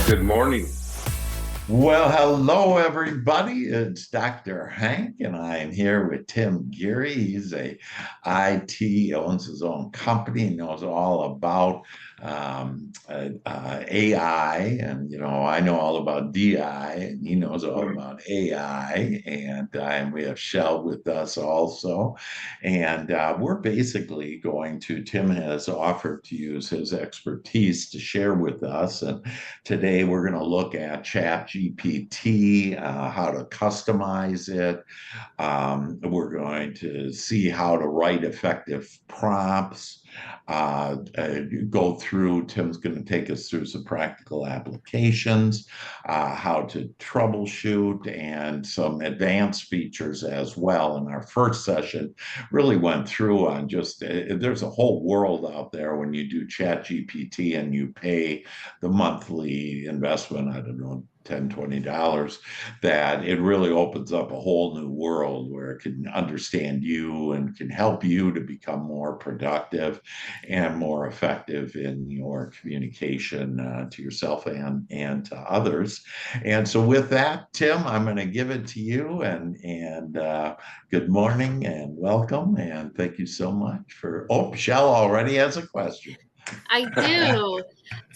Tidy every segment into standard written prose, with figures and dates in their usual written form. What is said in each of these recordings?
Good morning. Well, hello, everybody. It's Dr. Hank, and I am here with Tim Geary. He's a IT, owns his own company, knows all about AI, and I know all about DI, and he knows all about AI. And we have Shell with us also, and we're basically going to. Tim has offered to use his expertise to share with us, and today, we're going to look at ChatGPT, how to customize it. We're going to see how to write effective prompts, go through. Tim's going to take us through some practical applications, how to troubleshoot, and some advanced features as well. In our first session, really went through on just there's a whole world out there when you do ChatGPT and you pay the monthly investment, I don't know, $10, $20, that it really opens up a whole new world where it can understand you and can help you to become more productive and more effective in your communication to yourself and to others. And so with that, Tim, I'm going to give it to you, and good morning and welcome, and thank you so much for. Oh, Shell already has a question. I do.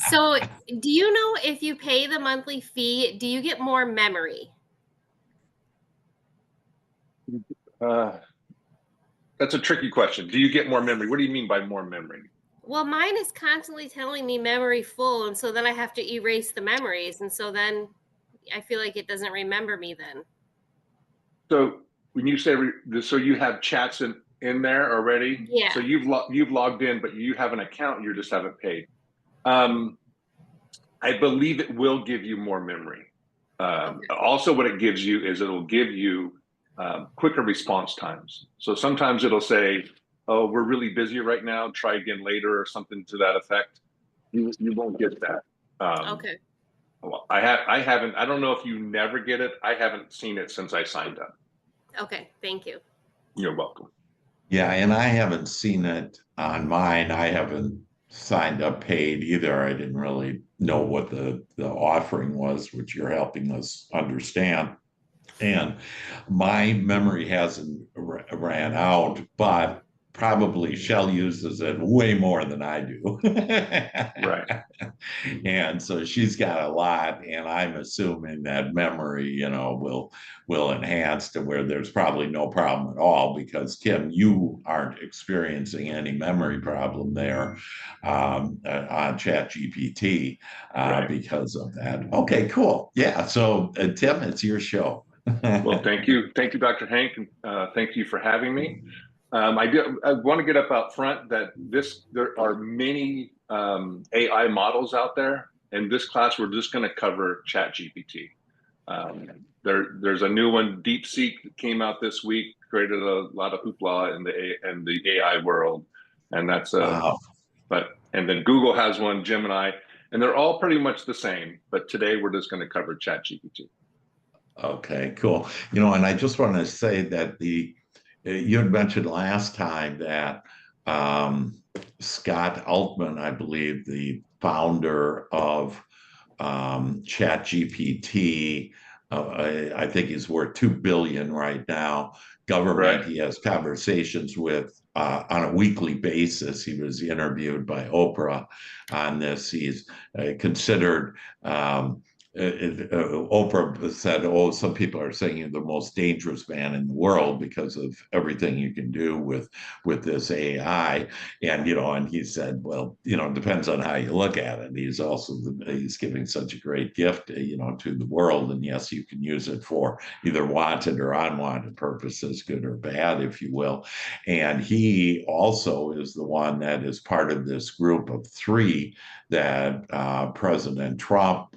So, do you know if you pay the monthly fee, do you get more memory? That's a tricky question. Do you get more memory? What do you mean by more memory? Well, mine is constantly telling me memory full, and so then I have to erase the memories, and so then I feel like it doesn't remember me then. So when you say so, you have chats in there already. Yeah. So you've logged in, but you have an account. You just haven't paid. I believe it will give you more memory. Okay. Also, what it gives you is it'll give you quicker response times. So sometimes it'll say, "Oh, we're really busy right now. Try again later," or something to that effect. You won't get that. Okay. Well, I haven't. I don't know if you never get it. I haven't seen it since I signed up. Okay, thank you. You're welcome. Yeah, and I haven't seen it on mine. I haven't signed up paid either. I didn't really know what the offering was, which you're helping us understand. And my memory hasn't ran out, but probably Shell uses it way more than I do. Right. And so she's got a lot, and I'm assuming that memory, will enhance to where there's probably no problem at all, because Tim, you aren't experiencing any memory problem there on ChatGPT Right. because of that. Okay, cool. Yeah. So Tim, it's your show. Well, thank you, Dr. Hank, and thank you for having me. I want to get up front that there are many AI models out there. In this class, we're just going to cover ChatGPT. There's a new one, DeepSeek, that came out this week, created a lot of hoopla in the AI world, and that's Wow. and then Google has one, Gemini, and they're all pretty much the same. But today we're just going to cover ChatGPT. Okay, cool. And I just want to say that you had mentioned last time that Scott Altman, I believe, the founder of ChatGPT, I think he's worth $2 billion right now. Government, Right. he has conversations with on a weekly basis. He was interviewed by Oprah on this. He's considered. Oprah said, "Oh, some people are saying you're the most dangerous man in the world because of everything you can do with this AI." And he said, "Well, it depends on how you look at it." He's giving such a great gift, to the world. And yes, you can use it for either wanted or unwanted purposes, good or bad, if you will. And he also is the one that is part of this group of three that President Trump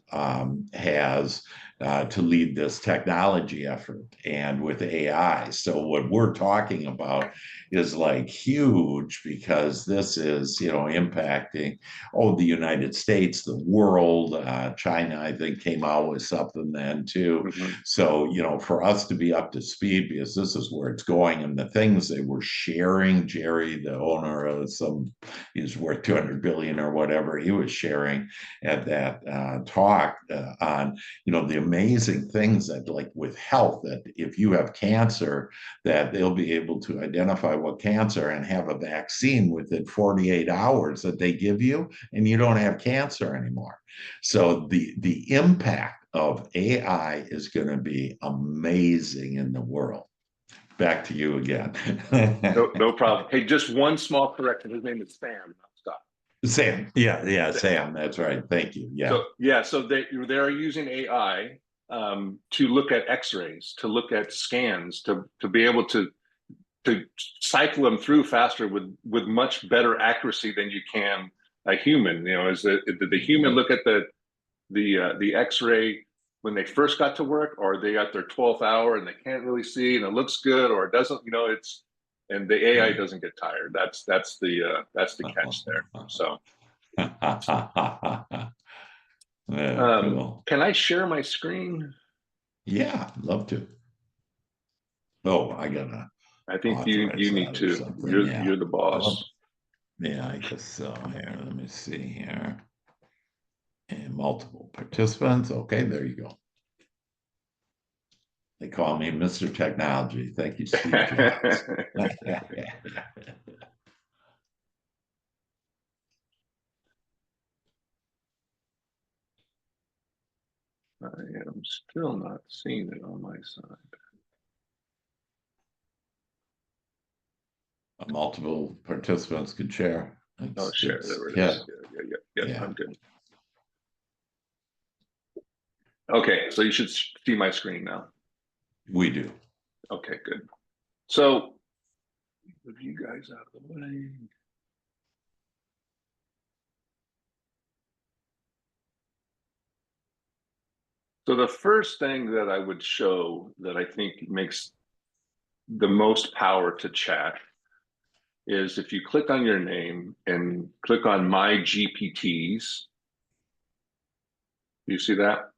has to lead this technology effort and with AI. So what we're talking about is like huge, because this is, impacting, the United States, the world. China, I think, came out with something then too. Mm-hmm. So, for us to be up to speed, because this is where it's going, and the things they were sharing, Jerry, the owner of he's worth 200 billion or whatever, he was sharing at that talk on, the amazing things that, like with health, that if you have cancer, that they'll be able to identify what cancer and have a vaccine within 48 hours that they give you, and you don't have cancer anymore. So the impact of AI is going to be amazing in the world. Back to you again. No problem. Hey, just one small correction. His name is Sam, not Scott. Sam. Yeah, Sam. That's right. Thank you. Yeah. So they are using AI to look at X-rays, to look at scans, to be able to cycle them through faster with much better accuracy than you can a human. Is the human look at the X-ray when they first got to work, or they got their 12th hour and they can't really see and it looks good, or it doesn't, and the AI doesn't get tired. That's the catch there. So cool. Can I share my screen? Yeah, love to. Oh, I think you need to. You're the boss. Yeah, I guess so. Here, let me see here. And multiple participants. Okay, there you go. They call me Mr. Technology. Thank you, Steve Jobs. I am still not seeing it on my side. Multiple participants could share. Share. There it is. Yeah. I'm good. Okay, so you should see my screen now. We do. Okay, good. So, move you guys out of the way. So the first thing that I would show that I think makes the most power to chat is if you click on your name and click on My GPTs. Do you see that?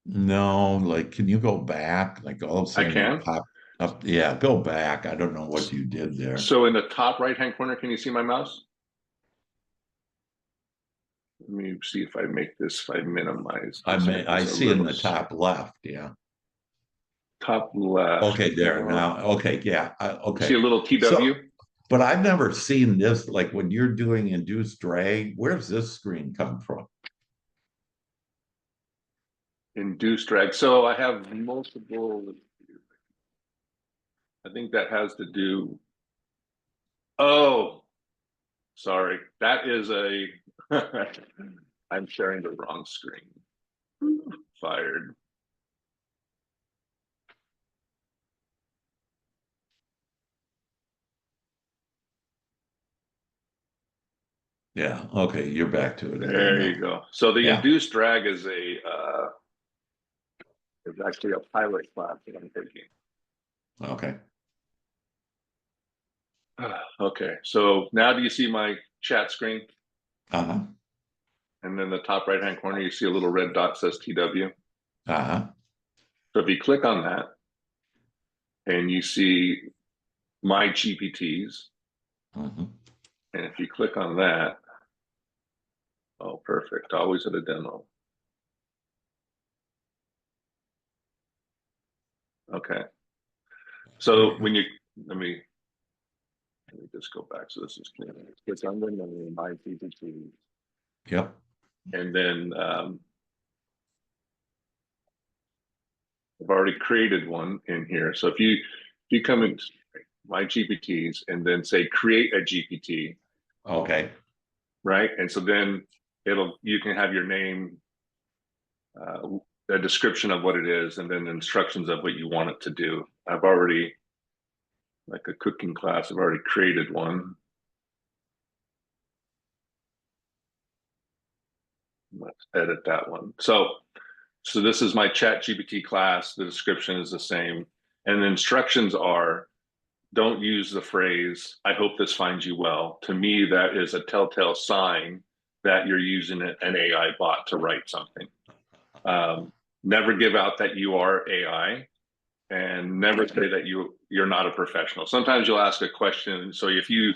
No, can you go back? Like all of a sudden, I can. Pop up. Yeah, go back. I don't know what you did there. So in the top right-hand corner, can you see my mouse? Let me see if I make this, if I minimize. I see in the top left. Yeah. Top left. Okay, there now. Okay, yeah. Okay. See a little TW? So, but I've never seen this, like when you're doing induced drag, where's this screen come from? Induced drag. So I have multiple, I think that has to do, sorry. That is I'm sharing the wrong screen. Fired. Yeah. Okay. You're back to it. There you go. So the induced drag is actually a pilot class that I'm taking. Okay. Okay. So now do you see my chat screen? Uh-huh. And then the top right-hand corner, you see a little red dot says TW. Uh-huh. So if you click on that and you see My GPTs, Mm-hmm. and if you click on that, oh, perfect. Always at a demo. Okay. So when you, let me just go back. So this is clear. Click on the My GPTs. Yep. And then I've already created one in here. So if you come in My GPTs and then say create a GPT. Okay. Right. And so then you can have your name, a description of what it is, and then instructions of what you want it to do. I've already, like a cooking class, I've already created one. Let's edit that one. So So this is my ChatGPT class. The description is the same. And the instructions are, don't use the phrase, I hope this finds you well. To me, that is a telltale sign that you're using an AI bot to write something. Never give out that you are AI, and never say that you're not a professional. Sometimes you'll ask a question. So if you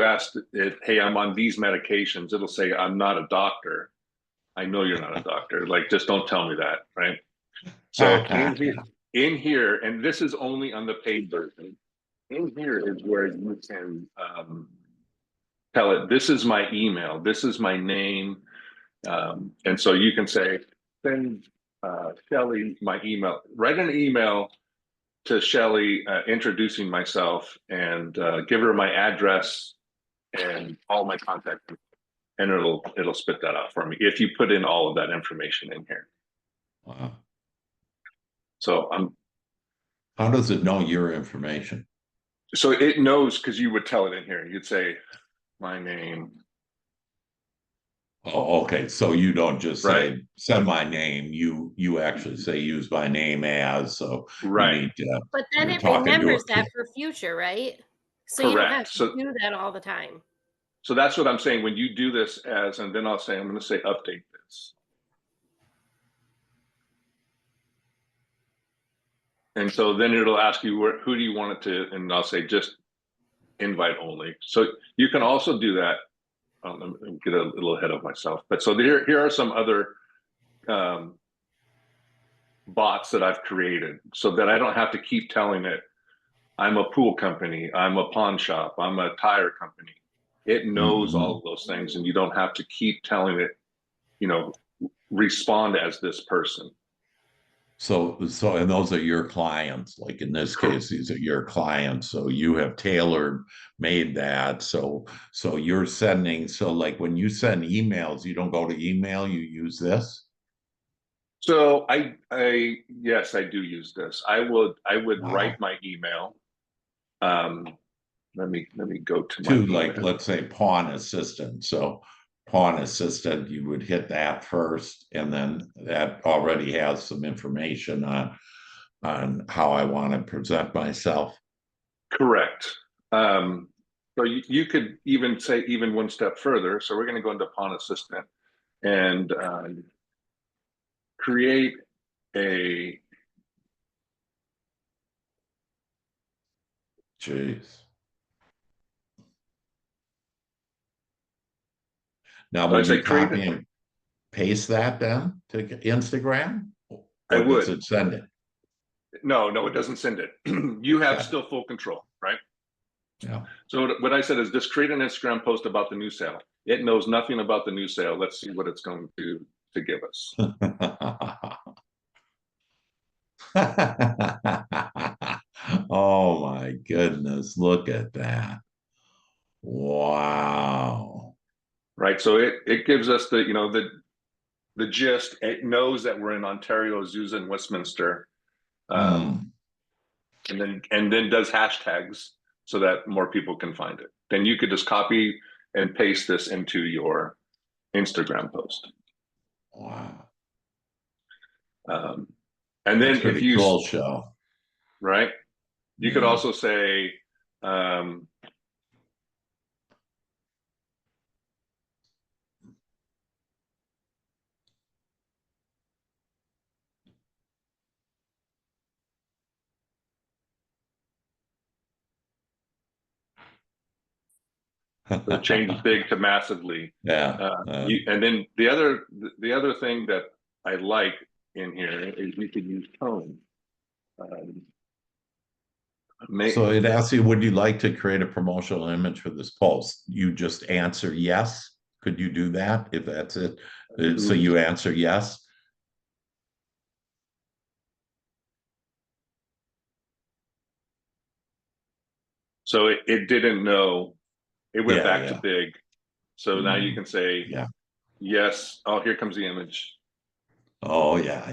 ask it, hey, I'm on these medications, it'll say, I'm not a doctor. I know you're not a doctor. Like, just don't tell me that, right? So in here, and this is only on the paid version, in here is where you can tell it, this is my email, this is my name. And so you can say, send Shelly my email, write an email to Shelly introducing myself, and give her my address and all my contact info. And it'll spit that out for me if you put in all of that information in here. Wow. So how does it know your information? So it knows, because you would tell it in here. You'd say, my name. Oh, okay. So you don't just say, right. send my name. You actually say, use my name as. So right. you need to, But then you're it talking to remembers a that kid. for future, right? So Correct. you don't have to So, do that all the time. So that's what I'm saying. When you do this as, and then I'll say, I'm going to say, update this. And so then it'll ask you, who do you want it to? And I'll say, just invite only. So you can also do that. Let me get a little ahead of myself. But so here are some other bots that I've created, so that I don't have to keep telling it, I'm a pool company, I'm a pawn shop, I'm a tire company. It knows all of those things, and you don't have to keep telling it, respond as this person. So, and those are your clients. Like in this case, these are your clients. So you have tailored made that. So you're sending. So like when you send emails, you don't go to email. You use this. So yes, I do use this. I would Wow. write my email. Let me go to my like email. Let's say pawn assistant. So pawn assistant, you would hit that first, and then that already has some information on how I want to present myself. Correct. So you could even say even one step further. So we're going to go into pawn assistant and create a. Jeez. Now, would you copy and paste that then to Instagram? Or does it send it? No, it doesn't send it. You have still full control, right? Yeah. So what I said is, just create an Instagram post about the new sale. It knows nothing about the new sale. Let's see what it's going to give us. Oh my goodness, look at that. Wow. Right. So it gives us the gist. It knows that we're in Ontario, Azusa, and Westminster. And then does hashtags so that more people can find it. Then you could just copy and paste this into your Instagram post. Wow. And then if you cool show. Right. You could also say, so change big to massively. Yeah. And then the other thing that I like in here is we could use tone. So it asks you, would you like to create a promotional image for this post? You just answer yes. Could you do that if that's it? So you answer yes. So it didn't know. It went back to big. So now you can say, yes. Oh, here comes the image. Oh, yeah.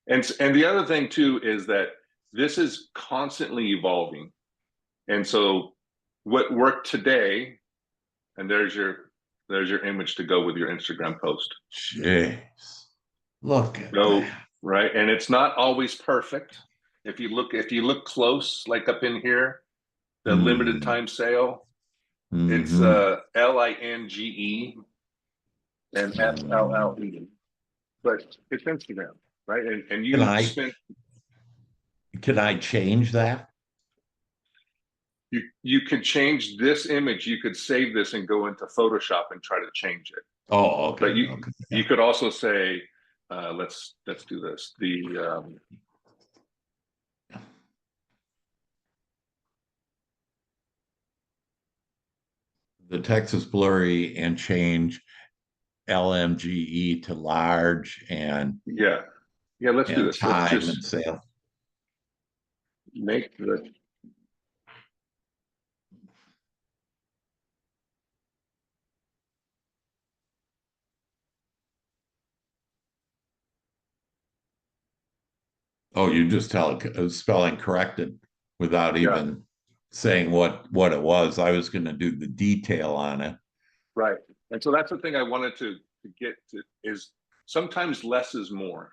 And the other thing too is that this is constantly evolving. And so what worked today, and there's your There's your image to go with your Instagram post. Jeez. Look at So, that. right. And it's not always perfect. If you look close, like up in here, the limited time sale, it's LINGE and FLLE. But it's Instagram, right? And Can you I spent can I change that? you could change this image. You could save this and go into Photoshop and try to change it. Oh, okay. But Okay. you could also say, let's do this. The text is blurry and change LMGE to large and yeah, let's do this. Let's time just and sale. make the Oh, you just tell it spelling corrected without even saying what it was. I was going to do the detail on it. right. And so that's the thing I wanted to get to is sometimes less is more,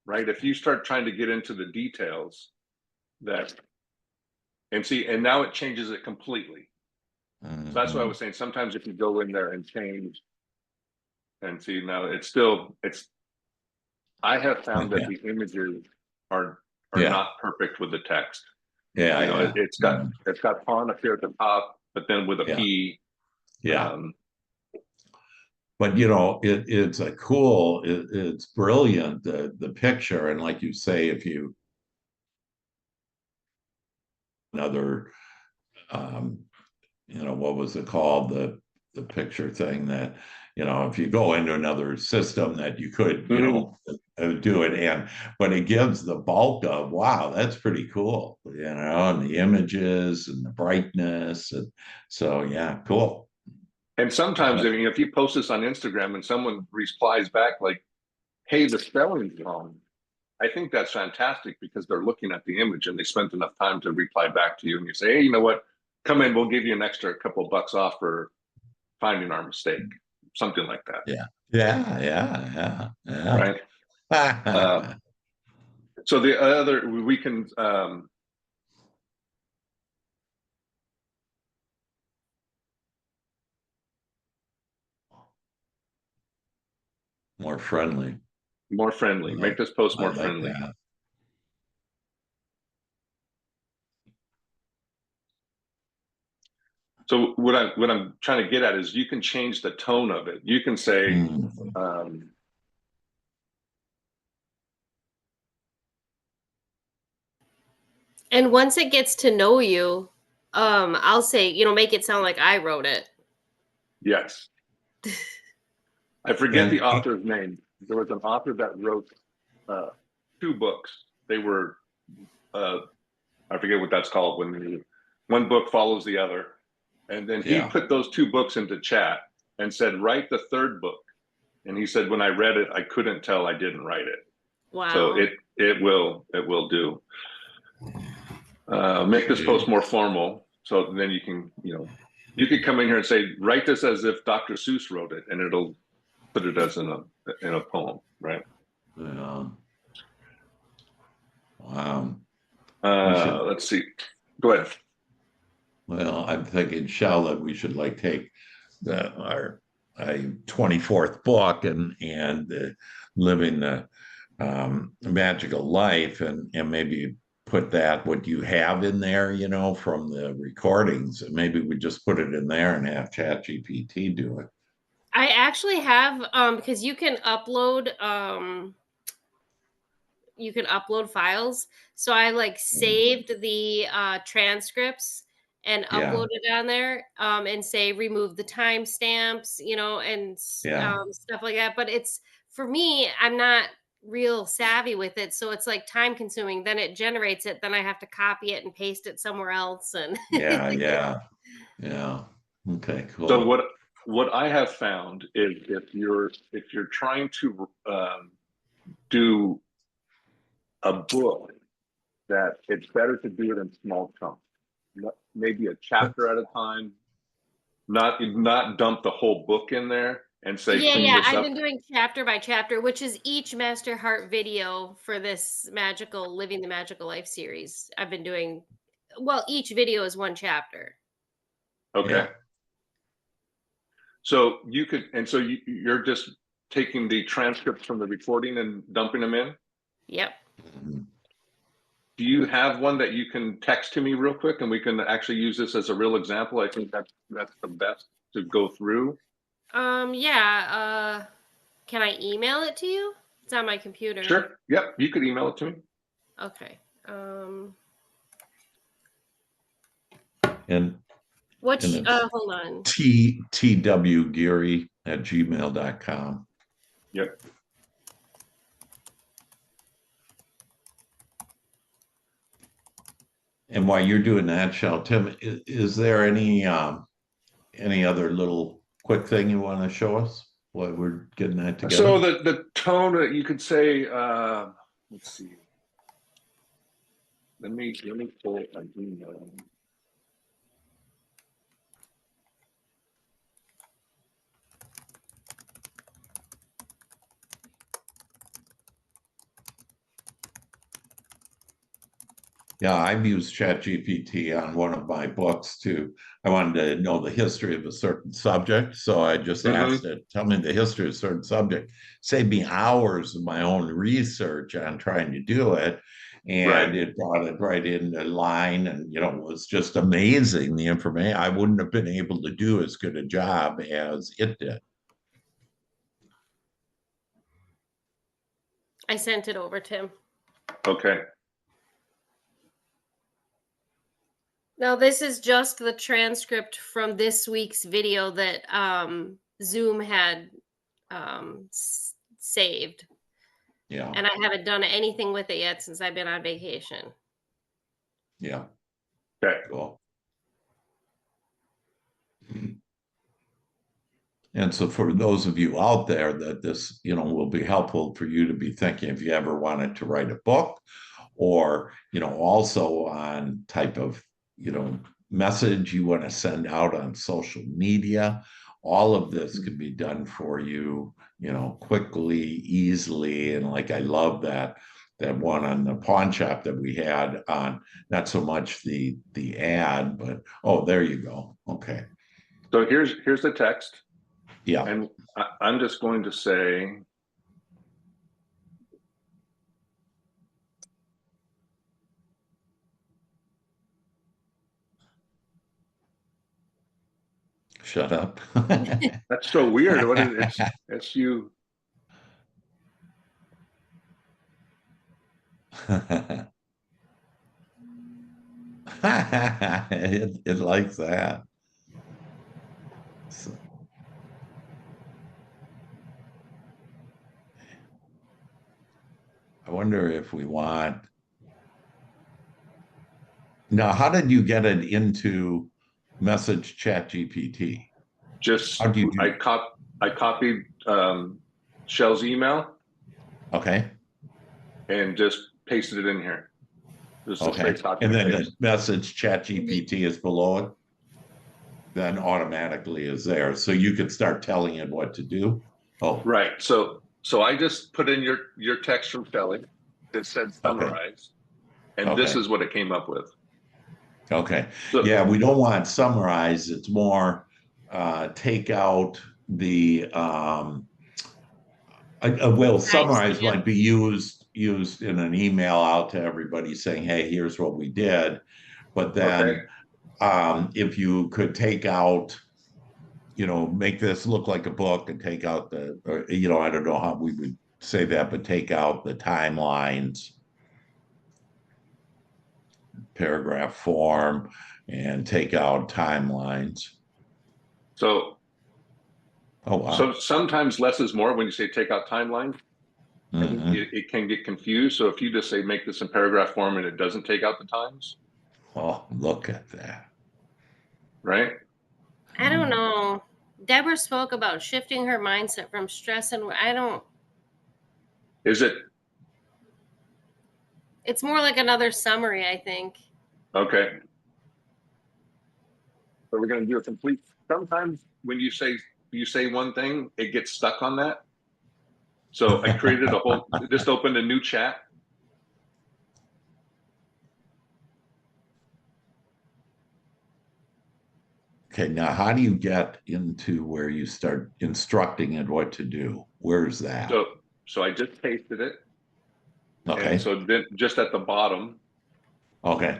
right? If you start trying to get into the details and now it changes it completely. So that's what I was saying. Sometimes if you go in there and change and see now I have found that the images are not perfect with the text. Yeah. It's got pawn up here at the top, but then with a P. Yeah. But it's a cool, it's brilliant, the picture. And like you say, if you another what was it called? The picture thing that, if you go into another system that you could, do it but it gives the bulk of, wow, that's pretty cool, and the images and the brightness. And so, yeah, cool. And sometimes, if you post this on Instagram and someone replies back like, hey, the spelling's wrong, I think that's fantastic because they're looking at the image and they spent enough time to reply back to you. And you say, hey, you know what? Come in, we'll give you an extra couple of bucks off for finding our mistake. Something like that. Yeah. Right. So the other, we can, more friendly. Make this post more like friendly. That. So what I'm trying to get at is you can change the tone of it. You can say, and once it gets to know you, I'll say, make it sound like I wrote it. Yes. I forget the author's name. There was an author that wrote 2 books. They were, I forget what that's called when one book follows the other. And then he put those 2 books into chat and said, write the 3rd book. And he said, when I read it, I couldn't tell I didn't write it. Wow. So it will do. Make this post more formal. So then you can, you could come in here and say, write this as if Dr. Seuss wrote it, and it'll put it as in a poem, right? Yeah. Wow. Let's see. Go ahead. Well, I'm thinking, Shell, that we should take our 24th book and living the magical life, and maybe put what you have in there, from the recordings, and maybe we just put it in there and have ChatGPT do it. I actually have, because you can upload files. So I saved the transcripts and uploaded on there, and say remove the timestamps, and stuff like that. But for me, I'm not real savvy with it, so it's time consuming. Then it generates it, then I have to copy it and paste it somewhere else, and yeah. Okay, cool. So what I have found is if you're trying to do a book, that it's better to do it in small chunks, maybe a chapter at a time, Not dump the whole book in there and say, Yeah, clean yeah. this I've up. been doing chapter by chapter, which is each Master Heart video for this magical Living the Magical Life series. I've been doing, well, each video is one chapter. Okay. Yeah. So you could, and so you're just taking the transcripts from the recording and dumping them in? Yep. Do you have one that you can text to me real quick and we can actually use this as a real example? I think that's the best to go through. Yeah. Can I email it to you? It's on my computer. Sure. Yep. You could email it to me. Okay. And Which, and it's hold on. twgeary@gmail.com. Yep. And while you're doing that, Shell, Tim, is there any other little quick thing you want to show us while we're getting that together? So the tone that you could say, let's see. Let me pull it. Yeah, I've used ChatGPT on one of my books too. I wanted to know the history of a certain subject. So I just asked it, tell me the history of a certain subject. Saved me hours of my own research on trying to do it. And it brought it right into line. And, it was just amazing, the information. I wouldn't have been able to do as good a job as it did. I sent it over, Tim. Okay. Now, this is just the transcript from this week's video that Zoom had saved. Yeah. And I haven't done anything with it yet since I've been on vacation. Yeah. Okay. Cool. And so for those of you out there that this, will be helpful for you to be thinking if you ever wanted to write a book or, also on type of, message you want to send out on social media, all of this can be done for you, quickly, easily. And like, I love that one on the pawn shop that we had on, not so much the ad, but, oh, there you go. Okay. So here's the text. Yeah. And I'm just going to say, shut up. that's so weird. What is it? It's you. it likes that. So, I wonder if we want. Now, how did you get it into Message ChatGPT? Just How do you do? I copied Shell's email. Okay. And just pasted it in here. Just okay. And then the Message ChatGPT is below it. Then automatically is there, so you could start telling it what to do. Oh, right. So I just put in your text from Shelley that said summarize, and this is what it came up with. Okay. So, yeah, we don't want summarize. It's more take out the summarize might be used in an email out to everybody saying, hey, here's what we did. But then if you could take out, make this look like a book and take out I don't know how we would say that, but take out the timelines, paragraph form, and take out timelines. So, oh wow. So sometimes less is more when you say take out timeline. It can get confused. So if you just say make this in paragraph form and it doesn't take out the times. Oh, look at that. Right? I don't know. Deborah spoke about shifting her mindset from stress and Is it? It's more like another summary, I think. Okay. So we're going to do a complete sometimes when you say one thing, it gets stuck on that. So I created just opened a new chat. Okay, now how do you get into where you start instructing it what to do? Where's that? So I just pasted it. Okay. And so then just at the bottom. Okay.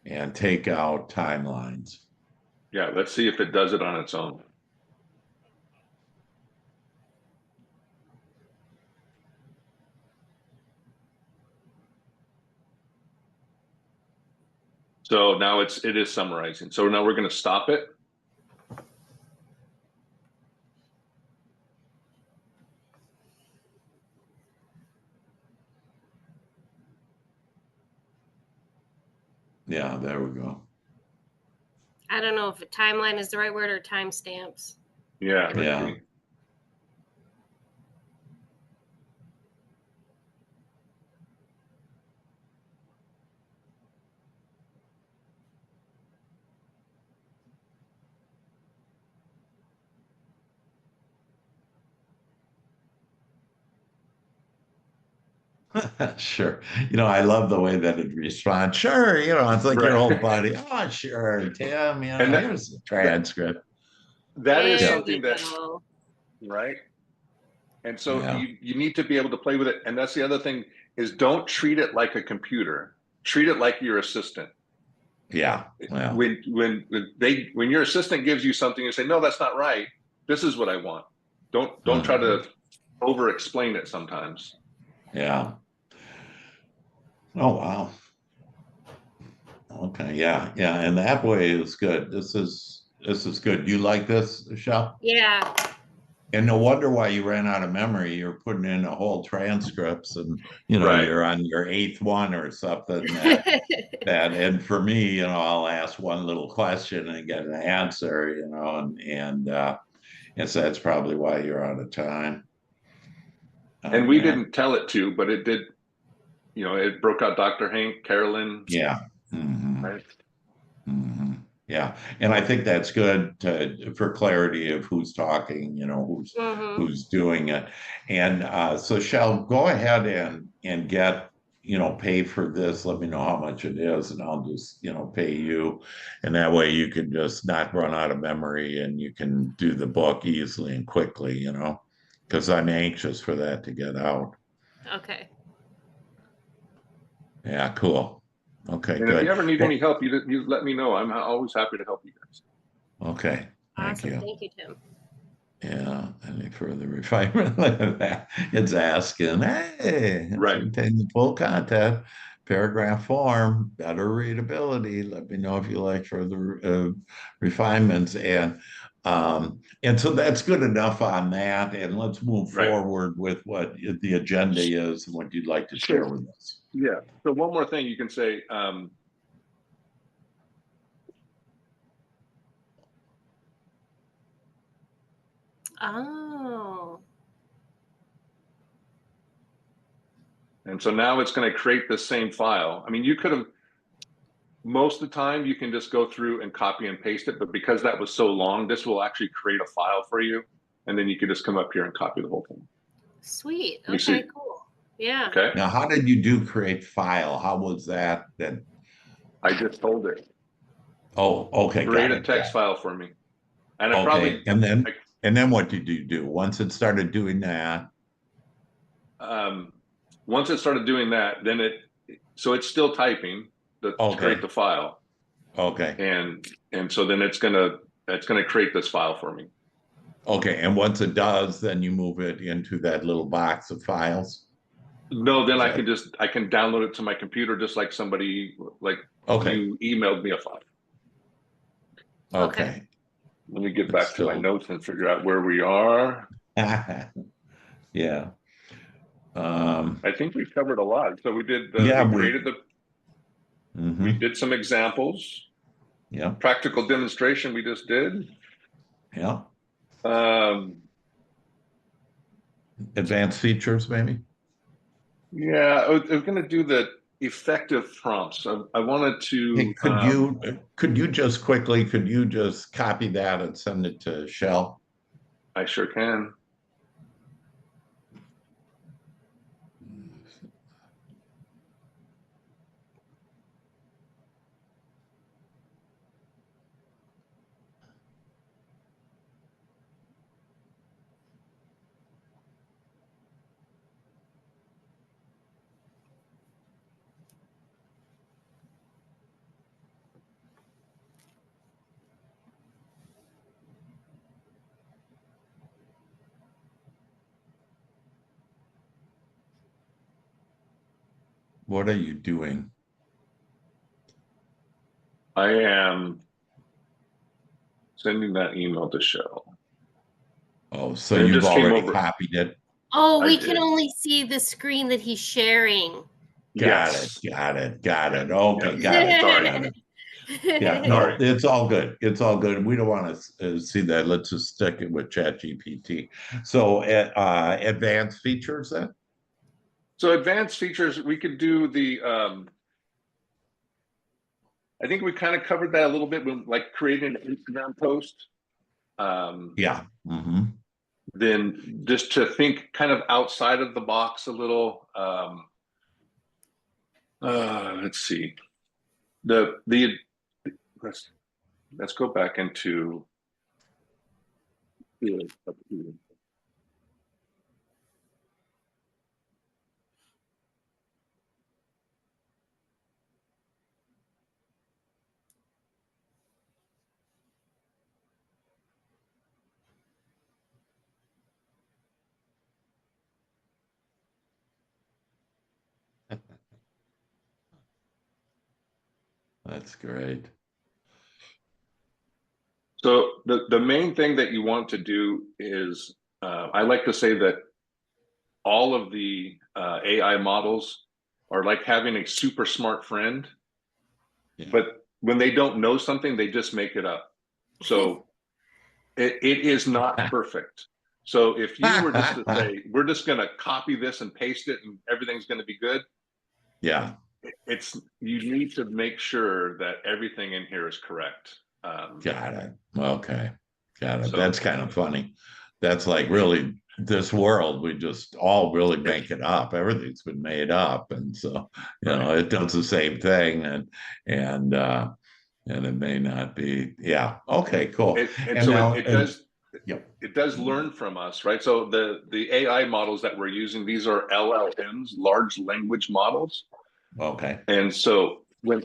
And take out timelines. Yeah, let's see if it does it on its own. So now it is summarizing. So now we're going to stop it. Yeah, there we go. I don't know if timeline is the right word or timestamps. Yeah. Yeah. Sure. I love the way that it responds. Sure. It's like your old buddy. Oh, sure, Tim, And here's the transcript. That is There something we that, go. right? And so Yeah. you need to be able to play with it. And that's the other thing is don't treat it like a computer. Treat it like your assistant. Yeah. Well, When your assistant gives you something, you say, no, that's not right. This is what I want. Don't try to over explain it sometimes. Yeah. Oh, wow. Okay. Yeah. Yeah. And that way is good. This is good. Do you like this, Michelle? Yeah. And no wonder why you ran out of memory. You're putting in a whole transcripts and, Right. you're on your 8th one or something and for me, I'll ask one little question and get an answer, and so that's probably why you're out of time. And we didn't tell it to, but it did, it broke out Dr. Hank, Carolyn. Yeah. Mm-hmm. Right. Mm-hmm. Yeah. And I think that's good for clarity of who's talking, who's doing it. And so Shell, go ahead and get, pay for this. Let me know how much it is and I'll just, pay you. And that way you can just not run out of memory and you can do the book easily and quickly, because I'm anxious for that to get out. Okay. Yeah, cool. Okay, and good. If you ever need any help, you let me know. I'm always happy to help you guys. Okay, thank Awesome. you. Thank you, Tim. Yeah, any further refinement like that? It's asking, hey, Right. contain the full content, paragraph form, better readability. Let me know if you like further refinements. And so that's good enough on that. And let's move forward with what the agenda is and what you'd like to share with us. Yeah. So one more thing you can say. Oh. And so now it's going to create the same file. I mean, you could have, most of the time you can just go through and copy and paste it, but because that was so long, this will actually create a file for you. And then you can just come up here and copy the whole thing. Sweet. Okay, cool. Yeah. Okay. Now, how did you do create file? How was that? I just told it. Oh, okay. Create a text file for me. And I okay. And then what did you do once it started doing that? Once it started doing that, then so it's still typing to create the file. Okay. And so then it's gonna create this file for me. Okay. And once it does, then you move it into that little box of files. No, then I can download it to my computer just like somebody you emailed me a file. Okay. Let me get back to my notes and figure out where we are. Yeah. I think we've covered a lot. So we did we did some examples. Yeah. Practical demonstration we just did. Yeah. Advanced features, maybe. Yeah, I was going to do the effective prompts. I wanted Hey, to, could you just quickly, could you just copy that and send it to Shell? I sure can. What are you doing? I am sending that email to Shell. Oh, so And it you've just came already over. copied it? Oh, I we can did. only see the screen that he's sharing. Got it, Yes. got it, got Yeah. it. Okay, Yeah. got it, Sorry. got it. Yeah, no, Sorry. it's all good. It's all good. We don't want to see that. Let's just stick it with ChatGPT. So, advanced features then? So advanced features, we could do the, I think we kind of covered that a little bit when like creating an Instagram post. Um, Yeah. Mm-hmm. then just to think kind of outside of the box a little. Let's see. The let's let's go back into That's great. so the main thing that you want to do is I like to say that all of the AI models are like having a super smart friend, Yeah. but when they don't know something, they just make it up. So it is not perfect. So if you were just to say, we're just going to copy this and paste it and everything's going to be good, Yeah. it's you need to make sure that everything in here is correct. Got it. Okay. Got it. So That's kind of funny. That's like really this world, we just all really make it up. Everything's been made up. And so, right. it does the same thing and and it may not be. Yeah. Okay, cool. And And so now yep. it does learn from us, right? So the AI models that we're using, these are LLMs, large language models. Okay. And so when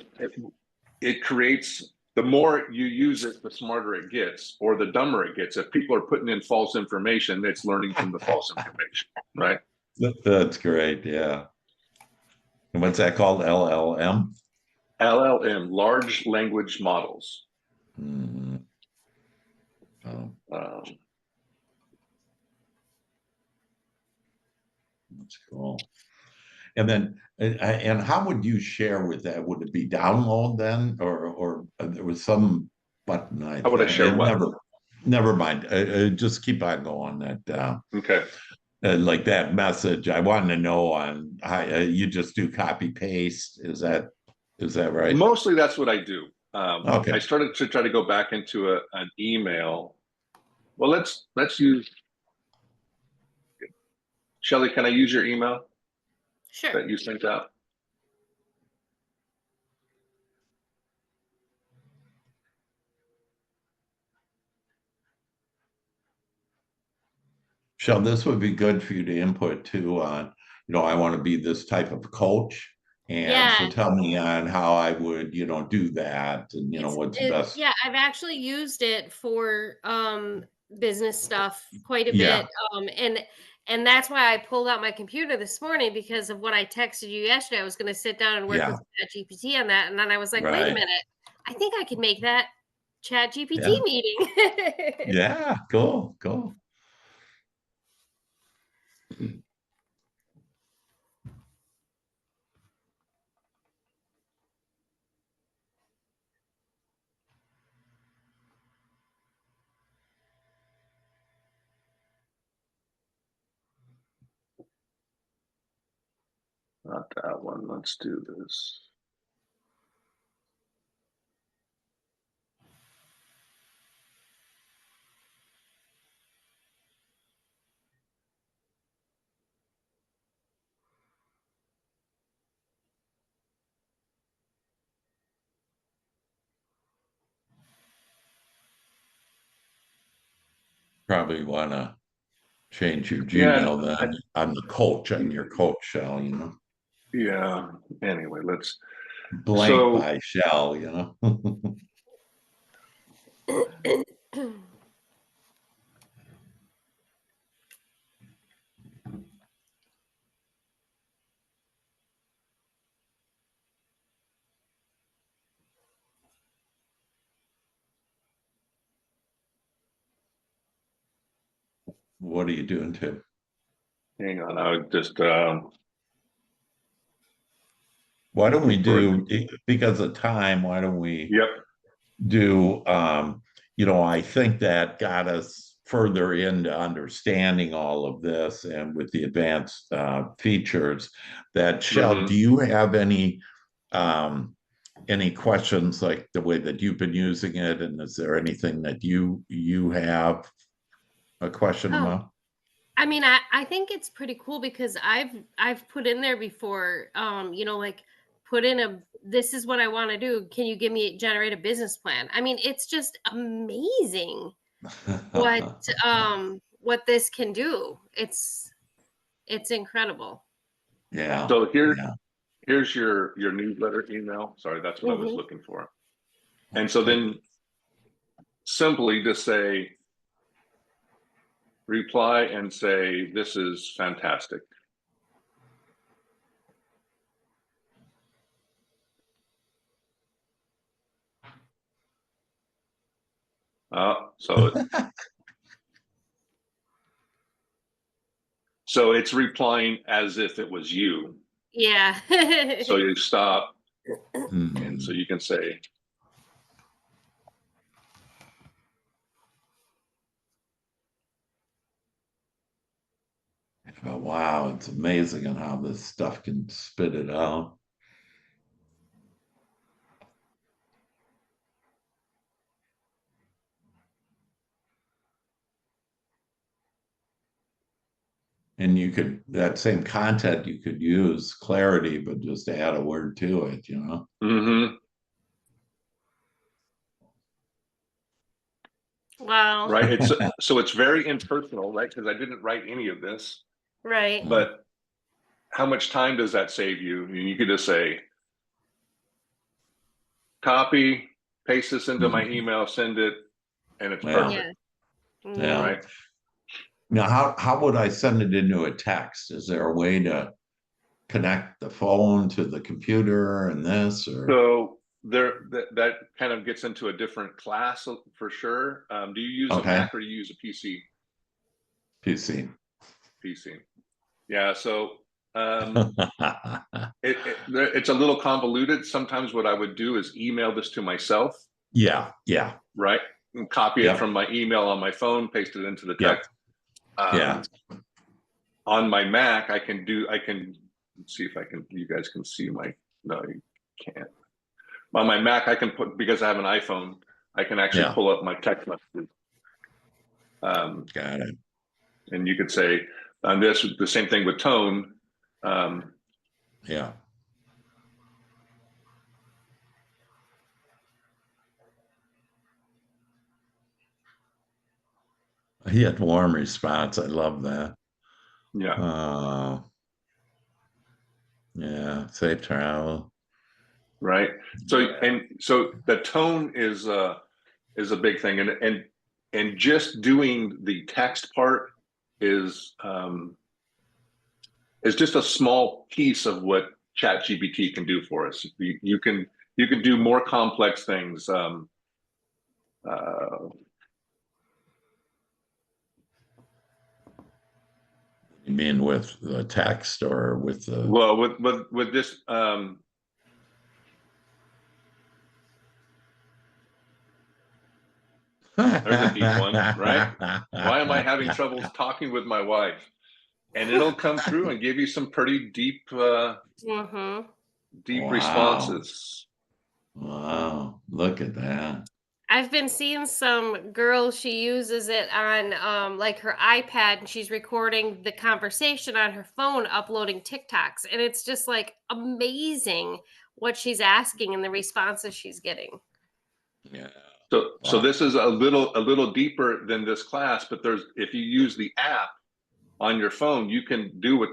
it creates, the more you use it, the smarter it gets, or the dumber it gets. If people are putting in false information, it's learning from the false information, right? That's great. Yeah. And what's that called? LLM? LLM, large language models. Mm-hmm. Oh, Um, that's cool. And then, and how would you share with that? Would it be download then, or there was some button I how would I think? share And what? never mind. Just keep on going. That Okay. like that message. I wanted to know on how you just do copy paste. Is that right? Mostly that's what I do. I Okay. started to try to go back into an email. Well, let's use Shelly. Can I use your email Sure. that you sent out? Shel, this would be good for you to input too on, I want to be this type of coach. And Yeah, so tell me on how I would, do that and, what's best. yeah, I've actually used it for business stuff quite a bit. Yeah. And that's why I pulled out my computer this morning because of what I texted you yesterday. I was going to sit down and work Yeah. with ChatGPT on that. And then I was like, wait a Right. minute. I think I could make that ChatGPT Yeah. meeting. Yeah. Cool. Cool. not that one. Let's do this. Probably want to change your Yeah, Gmail then on the coach, on your coach shell, you know. yeah. Anyway, let's. Blank by shell, you know. What are you doing, Tim? Hang on, I would just. Why don't we do, because of time, why don't we Yep. do, you know, I think that got us further into understanding all of this, and with the advanced features that Shell, do you have any questions like the way that you've been using it? And is there anything that you have a question about? I mean, I think it's pretty cool because I've put in there before, you know, like put in this is what I want to do. Can you generate a business plan? I mean, it's just amazing what what this can do. It's incredible. Yeah. So here's your newsletter email. Sorry, that's what I was looking for. And so then simply just say, reply and say, this is fantastic. So it's replying as if it was you. Yeah. So you stop, and so you can say, oh, wow, it's amazing on how this stuff can spit it out. And you could, that same content, you could use clarity, but just add a word to it, you know? Wow. Right. So it's very impersonal, right? Because I didn't write any of this. Right. But how much time does that save you? You could just say, copy, paste this into my email, send it, and it's perfect. Yeah. Right. Now, how would I send it into a text? Is there a way to connect the phone to the computer and this? Or so that kind of gets into a different class for sure. Do you use a Mac or do you use a PC? PC. Yeah. So it's a little convoluted. Sometimes what I would do is email this to myself. Yeah. Right. And copy it from my email on my phone, paste it into the text. On my Mac, I can see if you guys can see no, you can't. On my Mac, I can because I have an iPhone, I can actually pull up my text messages. Got it. And you could say on this, the same thing with tone. He had warm response. I love that. Yeah. Safe travel. Right. So the tone is a big thing, and just doing the text part is just a small piece of what ChatGPT can do for us. You can do more complex things. You mean with the text or with the? Well, with this. There's a deep one, right? Why am I having troubles talking with my wife? and it'll come through and give you some pretty deep deep Wow. responses. Wow, look at that. I've been seeing some girl, she uses it on like her iPad, and she's recording the conversation on her phone, uploading TikToks, and it's just like amazing what she's asking and the responses she's getting. Yeah. So this is a little deeper than this class, but if you use the app on your phone, you can do what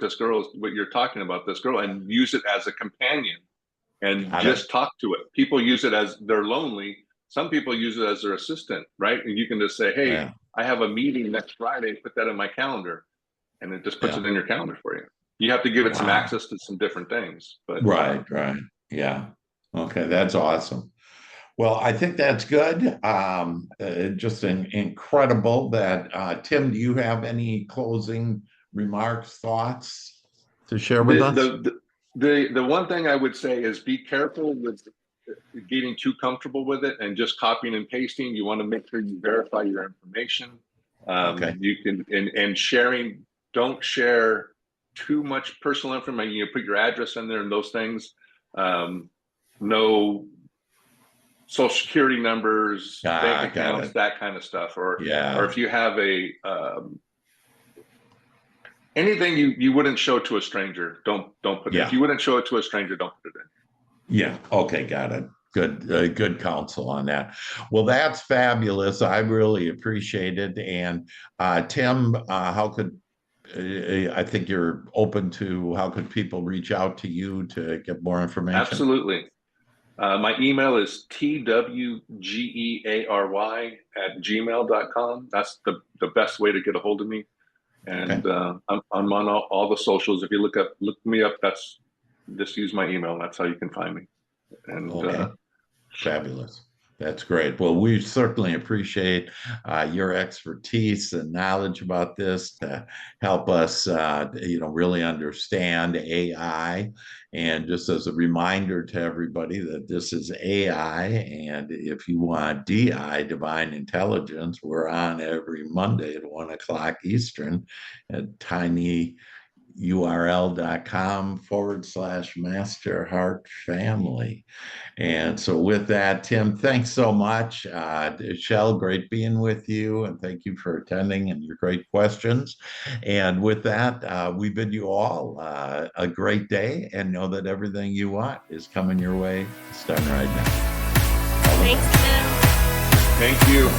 you're talking about, this girl, and use it as a companion and just talk to it. People use it as they're lonely. Some people use it as their assistant, right? And you can just say, hey, I have a meeting next Friday, put that in my calendar. And it just puts it in your calendar for you. You have to give it some access to some different things. But right. Yeah. Okay, that's awesome. Well, I think that's good. Just incredible that, Tim, do you have any closing remarks, thoughts to share with us? The one thing I would say is be careful with getting too comfortable with it and just copying and pasting. You want to make sure you verify your information. You can, and sharing, don't share too much personal information. You put your address in there and those things. No social security numbers, bank accounts, that kind of stuff. Or if you have anything you wouldn't show to a stranger, don't put it. If you wouldn't show it to a stranger, don't put it in. Yeah. Okay. Got it. Good counsel on that. Well, that's fabulous. I really appreciate it. And Tim, how could I think you're open to how could people reach out to you to get more information? Absolutely. My email is twgeary@gmail.com. That's the best way to get a hold of me. And I'm on all the socials. If you look me up, just use my email. That's how you can find me. And fabulous. That's great. Well, we certainly appreciate your expertise and knowledge about this to help us, really understand AI. And just as a reminder to everybody that this is AI, and if you want DI, Divine Intelligence, we're on every Monday at 1:00 Eastern at tinyurl.com/Master Heart Family. And so with that, Tim, thanks so much. Shell, great being with you, and thank you for attending and your great questions. And with that, we bid you all a great day, and know that everything you want is coming your way starting right now. Thanks, Tim. Thank you.